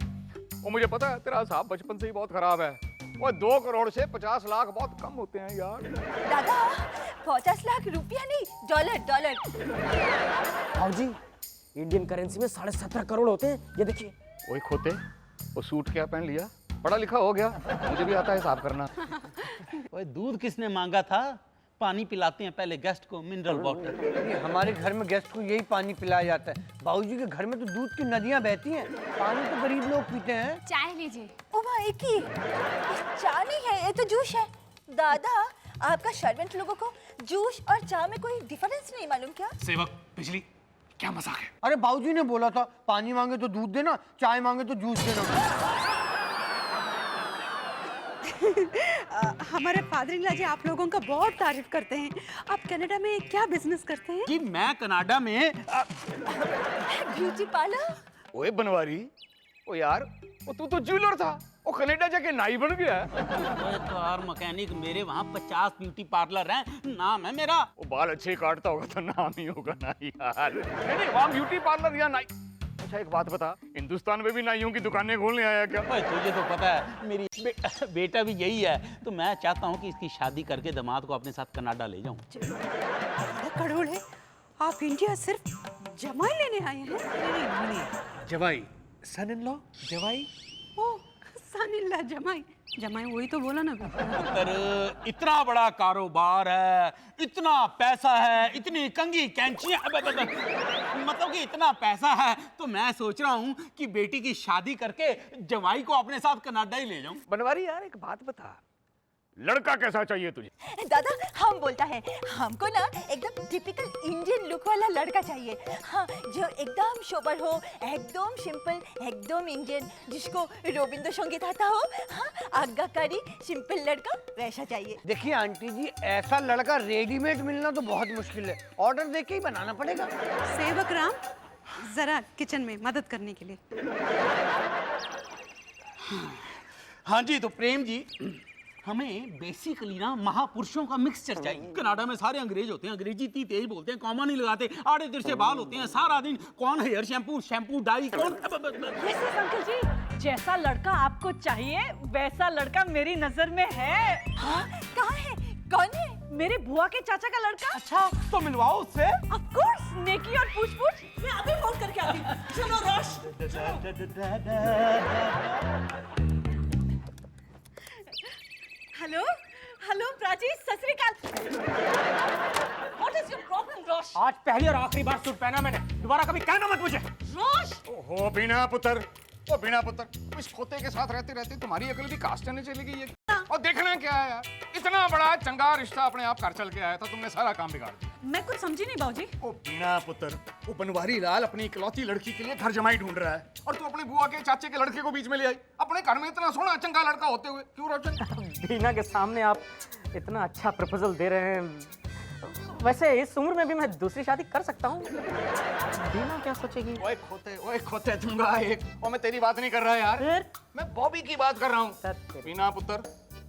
वो मुझे पता है तेरा हिसाब बचपन से ही बहुत खराब है। वो 2 करोड़ से 50 लाख बहुत कम होते हैं यार। दादा 50 लाख रुपया नहीं, डॉलर। भाजी, इंडियन करेंसी में 17.5 करोड़ होते हैं, ये देखिए। ओए खोते, वो सूट क्या पहन लिया? पढ़ा लिखा हो गया, मुझे भी आता है हिसाब करना। ओए दूध किसने मांगा था? पानी पिलाते हैं पहले गेस्ट को, मिनरल वाटर। हमारे घर में गेस्ट को यही पानी पिलाया जाता है। बाबूजी के घर में तो दूध की नदियां बहती हैं, पानी तो गरीब लोग पीते हैं। चाय लीजिए. ओ भाई की चाय नहीं है, ये तो जूस है। दादा आपका सर्वेंट लोगों को जूस और चाय में कोई डिफरेंस नहीं मालूम क्या? सेवक बिजली, क्या मजाक है? अरे बाबूजी ने बोला था पानी मांगे तो दूध देना, चाय मांगे तो जूस देना। हमारे फादर-इन-लॉ जी आप लोगों का बहुत तारीफ करते हैं। आप कनाडा में क्या बिजनेस करते हैं? जी मैं कनाडा में ब्यूटी पार्लर। ओए बनवारी, ओ यार, वो तू तो ज्वेलर था, वो कनाडा जाके नाई बन गया। कार मैकेनिक, मेरे वहाँ 50 ब्यूटी पार्लर हैं, नाम है मेरा। वो बाल अच्छे काटता होगा तो नाम ही होगा ना यार। नहीं वहाँ ब्यूटी पार्लर या नाई। अच्छा एक बात बता, हिंदुस्तान में भी नाइयों की दुकानें खोलने आया क्या? ओए तुझे तो पता है मेरी बेटा भी यही है, तो मैं चाहता हूँ कि इसकी शादी करके दामाद को अपने साथ कनाडा ले जाऊँ। करोड़ है, आप इंडिया सिर्फ जमाई लेने आए हैं? नहीं, जवाई, सन इन लॉ, जवाई। ओ सन-इन-लॉ जमाई वही तो बोला ना। पुत्र, इतना बड़ा कारोबार है, इतना पैसा है, इतनी कंघी कैंचियां, मतलब कि इतना पैसा है, तो मैं सोच रहा हूँ कि बेटी की शादी करके जवाई को अपने साथ कनाडा ही ले जाऊं। बनवारी यार एक बात बता, लड़का कैसा चाहिए तुझे? दादा हम बोलता है हमको ना एकदम टिपिकल इंडियन लुक वाला लड़का चाहिए। हाँ, जो एकदम सोबर हो, एकदम सिंपल, एकदम इंडियन, जिसको रविंद्र संगीत आता हो। हाँ, आज्ञाकारी सिंपल लड़का वैसा चाहिए। देखिए आंटी जी, ऐसा लड़का रेडीमेड मिलना तो बहुत मुश्किल है, ऑर्डर देके ही बनाना पड़ेगा। सेवक राम जरा किचन में मदद करने के लिए। हाँ जी, तो प्रेम जी, हमें बेसिकली ना महापुरुषों का मिक्सचर चाहिए। कनाडा में सारे अंग्रेज होते हैं, अंग्रेजी इतनी तेज बोलते हैं, कॉमा नहीं लगाते, आड़े तिरछे बाल होते हैं, सारा दिन कौन हेयर शैम्पू डाई कौन। अंकल जी, जैसा लड़का आपको चाहिए वैसा लड़का मेरी नजर में है। हाँ, कहाँ है? कौन है? मेरे बुआ के चाचा का लड़का। अच्छा, तो मिलवाओ उससे। ऑफ कोर्स, नेकी और पूछ मैं अभी फोन करके आती हूँ। चलो रोश। हेलो प्राची, सत श्री अकाल। What is your problem, रोश? आज पहली और आखिरी बार सूट पहना मैंने, दोबारा कभी कहना मत मुझे। रोश, ओहो बीना पुत्र, ओ बीना पुत्र, इस खोते के साथ रहते रहते तुम्हारी अकल भी कास्टने चली गई है। और देखना क्या है यार, इतना बड़ा चंगा रिश्ता अपने आप घर चल के आया था, तुमने सारा काम बिगाड़ दिया। मैं कुछ समझी नहीं बाबूजी। ओ बीना पुत्र, वो बनवारी लाल अपनी इकलौती लड़की के लिए घर जमाई ढूंढ रहा है, और तू अपने बुआ के चाचे के लड़के को बीच में ले आई। अपने घर में इतना सोना चंगा लड़का होते हुए क्यों रोशन? बीना के सामने आप इतना अच्छा प्रपोजल दे रहे हैं, वैसे इस उम्र में भी मैं दूसरी शादी कर सकता हूँ। बीना क्या सोचेगी? ओए खोते दूंगा एक। और मैं तेरी बात नहीं कर रहा यार, मैं बॉबी की बात कर रहा हूँ। बीना पुत्र,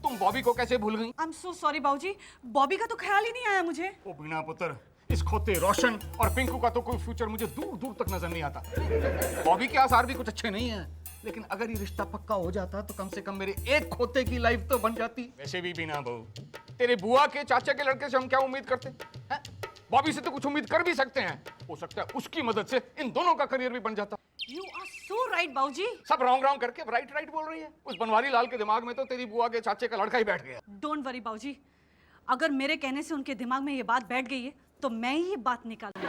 तुम बॉबी को कैसे भूल गई? आई एम सो सॉरी बाबूजी, बॉबी का तो ख्याल ही नहीं आया मुझे। ओ बीना पुत्र, इस खोते रोशन और पिंकू का तो कोई फ्यूचर मुझे दूर दूर तक नजर नहीं आता। बॉबी के आसार भी कुछ अच्छे नहीं है, लेकिन अगर ये रिश्ता पक्का हो जाता तो कम से कम मेरे एक खोते की लाइफ तो बन जाती। वैसे भी बीना बहू, तेरे बुआ के चाचा के लड़के से हम क्या उम्मीद करते हैं? बॉबी से तो कुछ उम्मीद कर भी सकते हैं, हो सकता है उसकी मदद से इन दोनों का करियर भी बन जाता। You are so right, बाबूजी. सब रॉन्ग रॉन्ग करके राइट राइट बोल रही है। उस बनवारी लाल के दिमाग में तो तेरी बुआ के चाचे का लड़का ही बैठ गया। Don't worry, बाबूजी. अगर मेरे कहने से उनके दिमाग में ये बात बैठ गई है, तो मैं ही ये बात निकालूंगी.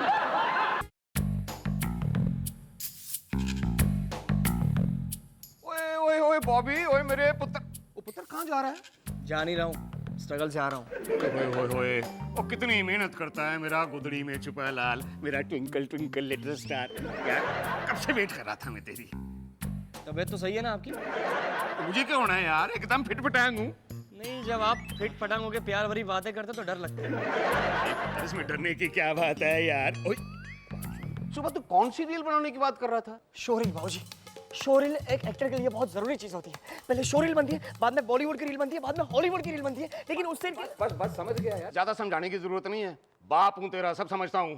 ओए ओए ओए बॉबी, ओए मेरे पुत्र, वो पुत्र कहाँ जा रहा है? जा नहीं रहा हूँ, स्ट्रगल से आ रहा हूँ. ओए ओए ओए, वो कितनी मेहनत करता है मेरा गुदड़ी में छुपा लाल, मेरा ट्विंकल ट्विंकल लिटिल स्टार। यार कब से वेट कर रहा था मैं तेरी। तबीयत तो सही है ना आपकी? तो मुझे क्या होना है यार, एकदम फिट फटांग हूँ। नहीं, जब आप फिट फटांग होके प्यार भरी बातें करते तो डर लगता है. इसमें डरने की क्या बात है यार। ओए सुबह तू कौन सी रील बनाने की बात कर रहा था? शोरील बाबूजी, शोरील एक एक्टर के लिए बहुत जरूरी चीज होती है. पहले शोरील बनती है, बाद में बॉलीवुड की रील बनती है, बाद में हॉलीवुड की रील बनती है, लेकिन उससे बस बस समझ गया यार, ज्यादा समझाने की जरूरत नहीं है। बाप हूँ तेरा, सब समझता हूँ।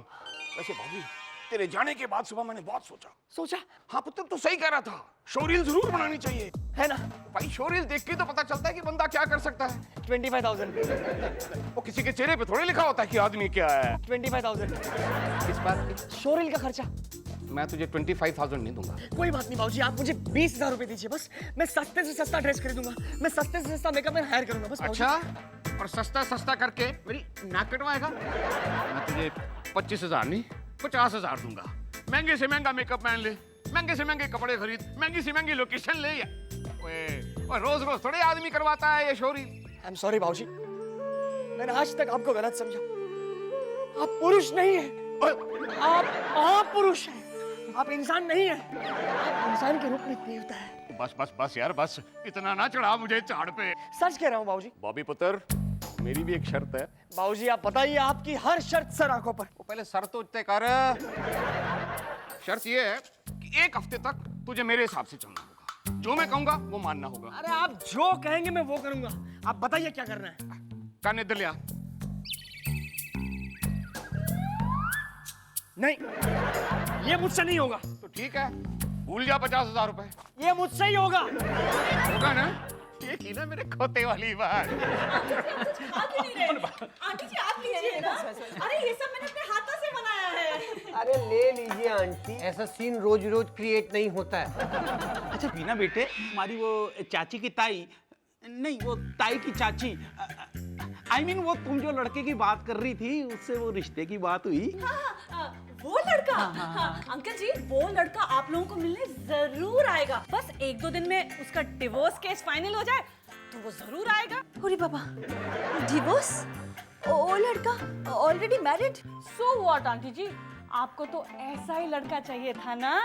वैसे भाभी, तेरे जाने के बाद सुबह मैंने बहुत सोचा। हाँ पुत्र, तू सही कह रहा था, शोरील जरूर बनानी चाहिए, है ना भाई। शोरील देख के तो पता चलता है कि बंदा क्या कर सकता है। 25,000. वो किसी के चेहरे पे थोड़े लिखा होता है कि आदमी क्या है। 25,000. किस बात की? शोरील का खर्चा. मैं तुझे 25,000 नहीं दूंगा। कोई बात नहीं बाबूजी, आप मुझे 20,000 रुपए दीजिए बस. मैं सस्ते से सस्ता ड्रेस खरीदूंगा, मैं सस्ते से सस्ता मेकअप मैन हायर करूंगा बस. अच्छा, और सस्ता सस्ता करके मेरी नाक कटवाएगा? मैं तुझे 25,000 नहीं 50,000 दूंगा। महंगे से महंगा मेकअप मैन ले, महंगे से महंगे कपड़े खरीद, महंगी से महंगी लोकेशन ले। और रोज रोज थोड़े आदमी करवाता है ये शोरील। आई एम सॉरी बाबूजी, मैंने आज तक आपको गलत समझा. आप पुरुष नहीं है, आप पुरुष हैं, आप इंसान नहीं है. आप इंसान के रूप में देवता है. बस बस बस यार बस, इतना ना चढ़ा मुझे झाड़ पे। सच कह रहा हूँ बाबूजी. बॉबी पुत्र, मेरी भी एक शर्त है। बाबूजी आप बताइए, आपकी हर शर्त सर आंखों पर. वो पहले शर्त तो तय कर। शर्त ये है कि एक हफ्ते तक तुझे मेरे हिसाब से चलना होगा, जो मैं कहूंगा वो मानना होगा। अरे आप जो कहेंगे मैं वो करूंगा. आप बताइए क्या करना है. कान इधर लिया। नहीं, ये मुझसे नहीं होगा. तो ठीक है, भूल जा 50,000 रुपए। ये मुझसे ही होगा. होगा ना? ये की ना मेरे खोते वाली बात। आंटी जी आप लीजिए ना. अरे ये सब मैंने अपने हाथों से बनाया है. अरे ले लीजिए आंटी, ऐसा सीन रोज रोज क्रिएट नहीं होता है। अच्छा बीना बेटे, हमारी वो चाची की ताई, नहीं वो ताई की चाची, आई मीन वो तुम जो लड़के की बात कर रही थी, उससे वो रिश्ते की बात हुई? वो लड़का. हाँ, अंकल जी वो लड़का आप लोगों को मिलने जरूर आएगा. बस 1-2 दिन में उसका डिवोर्स केस फाइनल हो जाए तो वो जरूर आएगा. अरे बाबा, डिवोर्स? ओ लड़का already married? So what aunty जी, आपको तो ऐसा ही लड़का चाहिए था ना.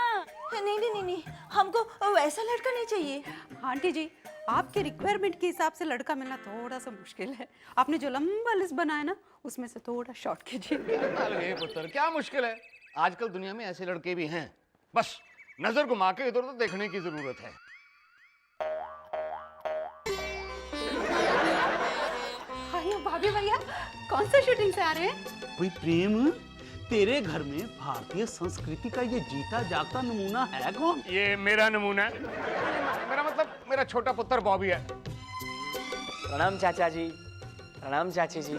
नहीं, हमको वैसा लड़का नहीं चाहिए. आंटी जी, आपके रिक्वायरमेंट के हिसाब से लड़का मिलना थोड़ा सा मुश्किल है. आपने जो लंबा लिस्ट बनाया ना, उसमें से थोड़ा शॉर्ट कीजिए. अरे पुत्र, क्या मुश्किल है, आजकल दुनिया में ऐसे लड़के भी हैं, बस नजर घुमा के इधर उधर देखने की जरूरत है। भाभी भैया कौन सा शूटिंग से आ रहे हैं? कोई प्रेम, तेरे घर में भारतीय संस्कृति का ये जीता जागता नमूना है कौन? ये मेरा नमूना है, मेरा मतलब मेरा छोटा पुत्र बॉबी है। प्रणाम चाचा जी. प्रणाम चाची जी.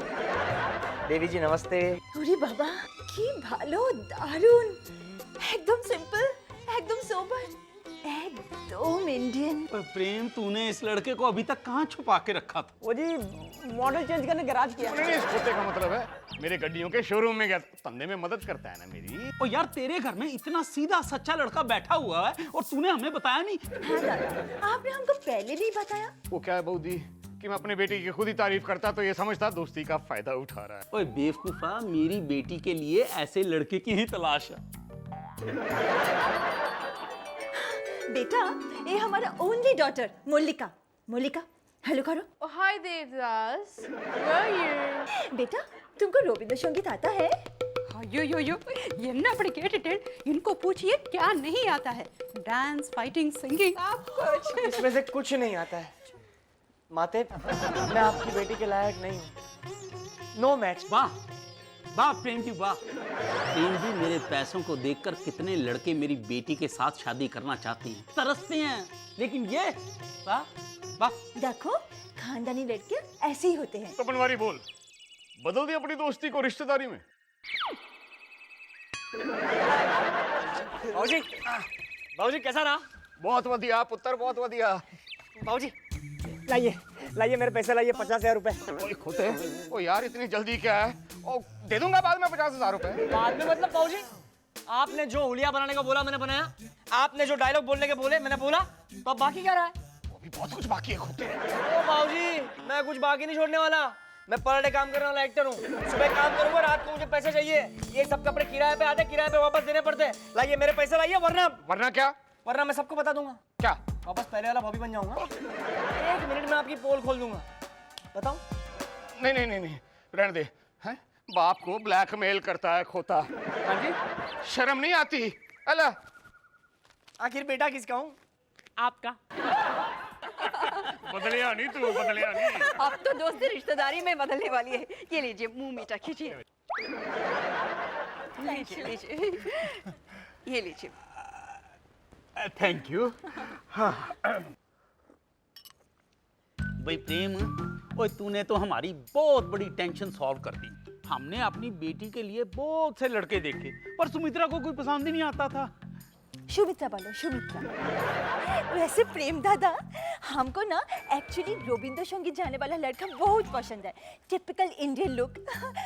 देवी जी नमस्ते. अरे बाबा की भालो दारुण. एकदम सिंपल, एकदम सोबर, एकदम इंडियन. पर प्रेम, तूने इस लड़के को अभी तक कहाँ छुपा के रखा था? वो जी मॉडल चेंज करने गैराज किया. नहीं, इस पोते का मतलब है मेरे गड्डियों के शोरूम में गया, धंधे में मदद करता है ना मेरी। ओ यार, तेरे घर में इतना सीधा सच्चा लड़का बैठा हुआ है और तूने हमें बताया नहीं? हाँ दादा, आपने हमको पहले भी बताया. वो क्या है बहू दी कि मैं अपने बेटी की खुद ही तारीफ करता तो ये समझता दोस्ती का फायदा उठा रहा है। ओए बेवकूफा, मेरी बेटी के लिए ऐसे लड़के की ही तलाश है। बेटा, ये हमारा ओनली डॉटर मोलिका. मोलिका हेलो करो. Oh, hi Devdas. Where are you? बेटा, तुमको रविंद्र संगीत आता है? यो என்ன அப்படி கேட்டுட்டு इनको पूछिए क्या नहीं आता है. डांस, फाइटिंग, सिंगिंग, सब कुछ. इसमें से कुछ नहीं आता है. माते, मैं आपकी बेटी के लायक नहीं हूँ. No match. वाह वाह प्रेम जी वाह. प्रेम जी, मेरे पैसों को देखकर कितने लड़के मेरी बेटी के साथ शादी करना चाहते हैं, तरसते हैं, लेकिन ये वाह वाह. देखो, खानदानी लड़के ऐसे ही होते हैं. तो बनवारी बोल, बदल दी अपनी दोस्ती को रिश्तेदारी में। बाबूजी, बाबूजी कैसा रहा? बहुत बढ़िया पुत्र, बहुत बढ़िया। बाबूजी लाइए लाइए मेरे पैसे लाइए, 50,000 रुपए। ओए खोते, ओ यार इतनी जल्दी क्या है? ओ दे दूंगा बाद में 50,000 रुपए। बाद में मतलब बाबूजी, आपने जो हुलिया बनाने का बोला मैंने बनाया, आपने जो डायलॉग बोलने के बोले मैंने बोला, तो अब बाकी क्या रहा है? अभी बहुत कुछ बाकी है खोते। ओ बाबूजी, मैं कुछ बाकी नहीं छोड़ने वाला। मैं पर डे काम करने वाला एक्टर हूँ। सुबह काम करूंगा, रात को मुझे पैसे चाहिए। ये सब कपड़े किराए पे आते, किराए पे वापस देने पड़ते हैं। लाइए मेरे पैसे लाइए, वरना क्या? वरना मैं सबको बता दूंगा। क्या? वापस पहले वाला भाभी बन जाऊंगा। 1 मिनट में आपकी पोल खोल दूंगा। बताओ। नहीं नहीं नहीं नहीं, रहने दे। हैं? बाप को ब्लैकमेल करता है खोता। हाँ जी, शर्म नहीं आती? अल्लाह, आखिर बेटा किसका हूँ? आपका। बदलिया नहीं तू, बदलिया नहीं। अब तो दोस्ती रिश्तेदारी में बदलने वाली है। ये लीजिए, मुंह मीठा कीजिए। लीजिए लीजिए, ये लीजिए। Thank you. हाँ भाई प्रेम, ओए तूने तो हमारी बहुत बड़ी टेंशन सॉल्व कर दी। हमने अपनी बेटी के लिए बहुत से लड़के देखे, पर सुमित्रा को कोई पसंद ही नहीं आता था। सुमित्रा बोलो, सुमित्रा। वैसे प्रेम दादा, हमको ना एक्चुअली गोविंदो संगीत जाने वाला लड़का बहुत पसंद है। Typical Indian look.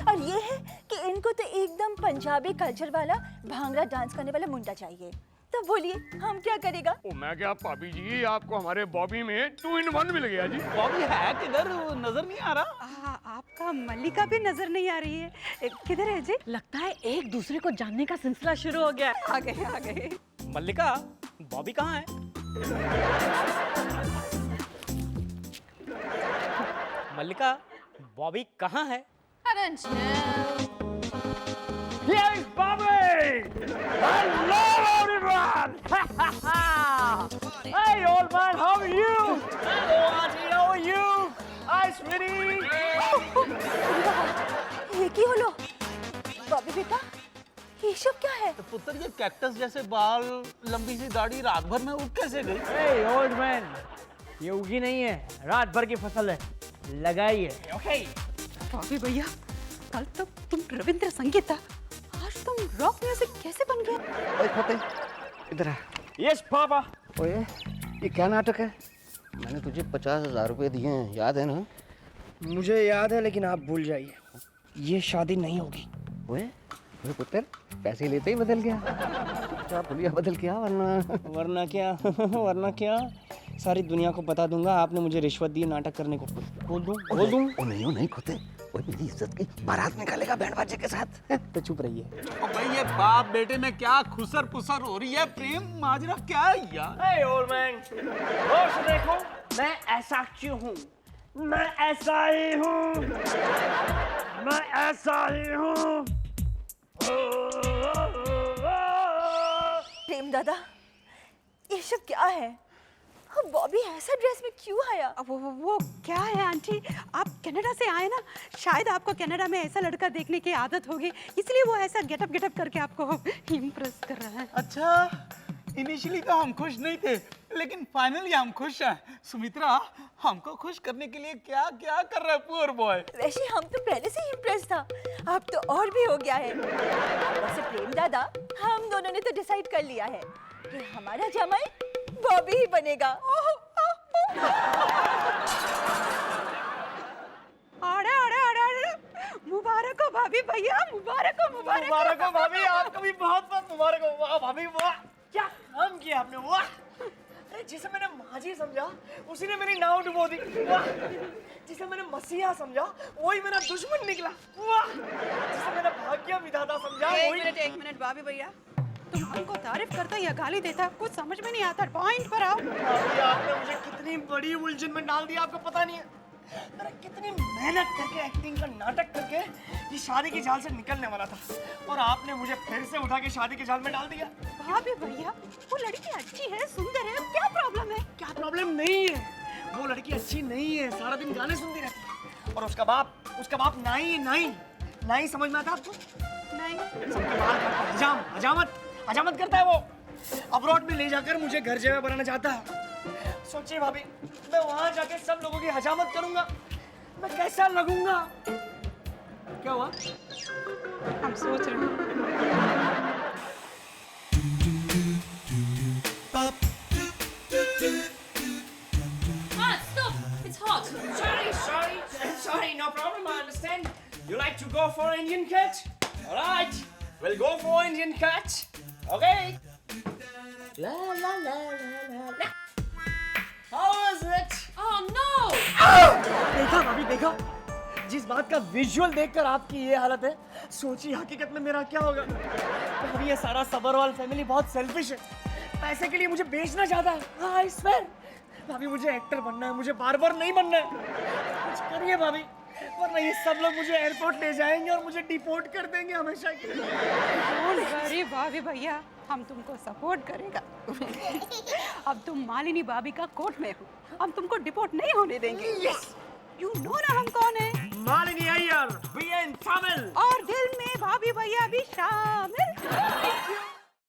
और ये है कि इनको तो एकदम पंजाबी कल्चर वाला भांगड़ा डांस करने वाला मुंडा चाहिए। तो बोलिए हम क्या करेगा? ओ मैं क्या भाभी जी, आपको हमारे बॉबी में 2 in 1 मिल गया जी। बॉबी है किधर? नजर नहीं आ रहा। आपका मल्लिका भी नजर नहीं आ रही है। किधर है जी? लगता है एक दूसरे को जानने का सिलसिला शुरू हो गया। आ गए आ गए। मल्लिका, बॉबी कहाँ है? मल्लिका, बॉबी कहाँ है? Here is Bobby! Hello everyone! Hey old man, how are you? Hello auntie, how are you? Hi sweetie. ये की होलो? बॉबी बेटा, ये सब क्या है? तो पुत्र ये कैक्टस जैसे बाल, लंबी सी दाढ़ी रात भर में उग कैसे गई? Hey old man, ये उगी नहीं है, रात भर की फसल है, लगाई है। Okay. बॉबी भैया, कल तक तुम रविंद्र संगीत था, आज तुम रॉक म्यूजिक कैसे बन गया? ओए खोते, इधर आ। Yes पापा। ओए, ये क्या नाटक है? मैंने तुझे 50,000 रुपए दिए हैं, याद है ना? मुझे याद है, लेकिन आप भूल जाइए, ये शादी नहीं होगी। ओए पुत्र, पैसे लेते ही बदल गया। क्या भूलिया बदल गया, वरना क्या? वरना क्या? सारी दुनिया को बता दूंगा आपने मुझे रिश्वत दी नाटक करने को। बोल दूं? ओ नहीं खोते, ओए मेरी इज्जत की बारात निकालेगा बैंड बाजे के साथ। तो चुप रहिए। भाई ये बाप बेटे में क्या खुसर पुसर हो रही है? प्रेम माजरा क्या है यार? Hey old man, गौर से देखो, मैं ऐसा क्यों हूँ? मैं ऐसा ही हूँ। मैं ऐसा ही हूँ। प्रेम दादा, ये सब क्या है? अब बॉबी ऐसा ड्रेस में क्यों आया? वो क्या है आंटी, आप कनाडा से आए ना, शायद आपको कनाडा में ऐसा लड़का देखने की आदत होगी, इसलिए वो ऐसा गेटअप करके आपको इम्प्रेस कर रहा है। अच्छा, इनिशियली तो हम खुश नहीं थे, लेकिन फाइनली हम खुश हैं। सुमित्रा, हमको खुश करने के लिए क्या क्या कर रहा है पुअर बॉय? वैसे हम तो पहले से ही इम्प्रेस था, अब तो और भी हो गया है। वैसे प्रेम दादा, हम दोनों ने तो डिसाइड कर लिया है कि हमारा जमाई बॉबी ही बनेगा। मुबारक हो भाभी भैया, मुबारक हो, मुबारक हो। मुबारक हो भाभी, आपको भी बहुत बहुत मुबारक हो। वाह भाभी वाह, क्या काम किया आपने, वाह। अरे जिसे मैंने माझी समझा, उसी ने मेरी नाव डुबो दी, वाह। जिसे मैंने मसीहा समझा, वही मेरा दुश्मन निकला, वाह। जिसे मैंने भाग्य विधाता समझा, वही। एक मिनट भाभी भैया, तुम हमको तारीफ करता या गाली देता, कुछ समझ में नहीं आता। पॉइंट पर आओ। भाभी आपने मुझे कितनी बड़ी उलझन में डाल दिया, आपको पता नहीं है। मैंने कितनी मेहनत करके एक्टिंग का नाटक करके ये शादी की जाल से निकलने वाला था, और आपने मुझे फिर से उठा के शादी के जाल में डाल दिया। भाभी भैया, वो लड़की अच्छी है, सुंदर है, क्या प्रॉब्लम है? क्या प्रॉब्लम नहीं है? वो लड़की अच्छी नहीं है, सारा दिन गाने सुनती रहती है, और उसका बाप नाई समझ में आता आपको? नहीं। सबके बाल काटता, हजामत करता है वो। अब्रॉड में ले जाकर मुझे घर जगह बनाना चाहता है। सोचिए भाभी, मैं वहां जाके सब लोगों की हजामत करूंगा, मैं कैसा लगूंगा? क्या हुआ? हम सोच रहे हैं। more Indian catch. Okay. La la la la la. How is it? Oh no! देखा भाभी देखा, जिस बात का विजुअल देखकर आपकी ये हालत है, सोचिए हकीकत में मेरा क्या होगा। भाभी ये सारा सबरवाल फैमिली बहुत सेल्फिश है, पैसे के लिए मुझे बेचना चाहता है। हाँ, I swear। भाभी मुझे एक्टर बनना है, मुझे बार बार नहीं बनना है। कुछ करिए भाभी, वरना ये सब लोग मुझे एयरपोर्ट ले जाएंगे और मुझे डिपोर्ट कर देंगे हमेशा के लिए। डोंट वरी भाभी भैया, हम तुमको सपोर्ट करेगा। अब तुम मालिनी भाभी का कोर्ट में हो, हम तुमको डिपोर्ट नहीं होने देंगे। यू नो ना हम कौन है? मालिनी अय्यर, BN शामिल। और दिल में भाभी भैया भी शामिल।